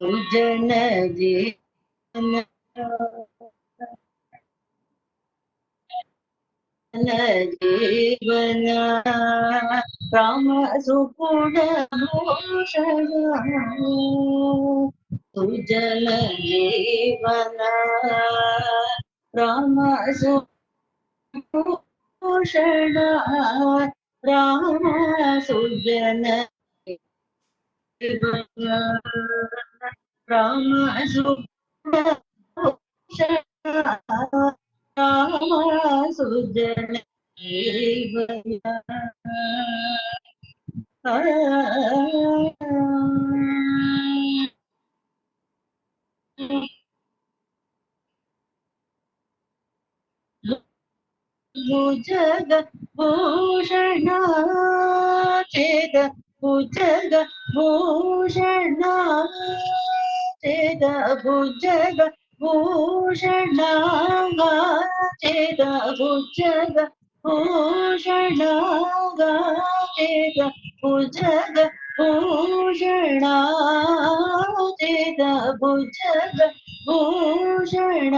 सुजन जीवन जीवन राम सुगुण भूषण सुजन जीवन राम सुभूषण राम सुजन राम सुभूषण राम सुजन जीवन भुजग भूषण चेद भुजग भूषण चेद भुजग भूषण चेद भुजग भूषण चेद भुजग भूषण चेद भुजग भूषण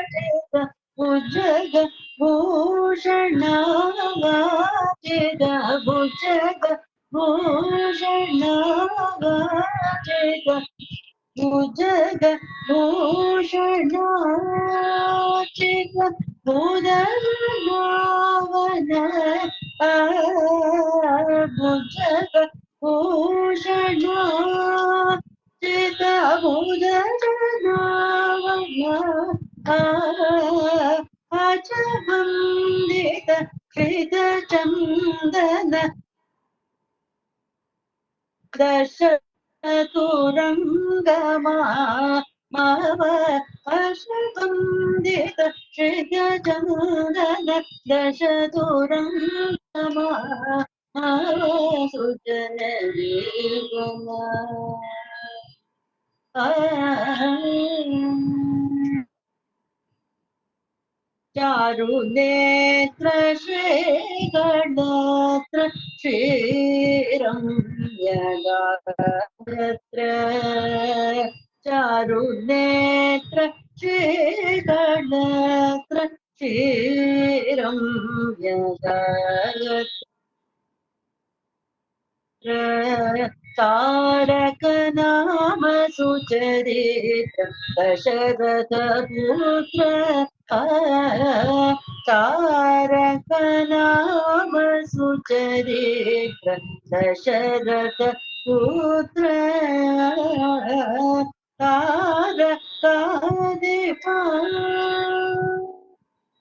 चेद भुजग भूषण वाचिद भुजग भूषण वाचिद भुजग भूषण वाचिद भुजगवन भुजग भूषण वाचिद भुजगवन अजबंदित कृत चंदन दश तुरंगमा माव अजबंदित कृत चंदन दश तुरंगमा माव सुजन जीवन चारु नेत्र श्रीगणत्र श्रीरम्यगायत्र चारु नेत्र श्रीगणत्र श्रीरम्यगायत्र तारक नाम सुचरित्र दशरथ पुत्र तारक नाम सुचरित्र दशरथ पुत्र तारकादिका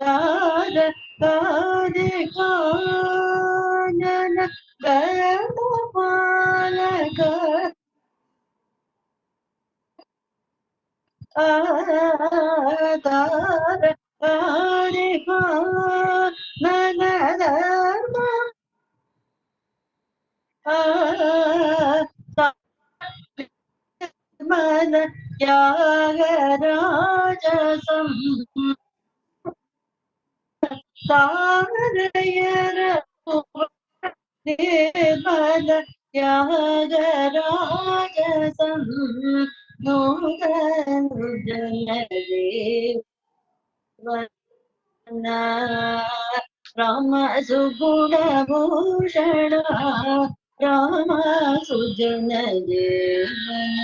तारकादिकानन धर्मपालक तारकादिकानन धर्म मन त्यागराजसं तारयर मन त्यागराजसं नूतन राम सुगुण भूषण राम सुजन जीवन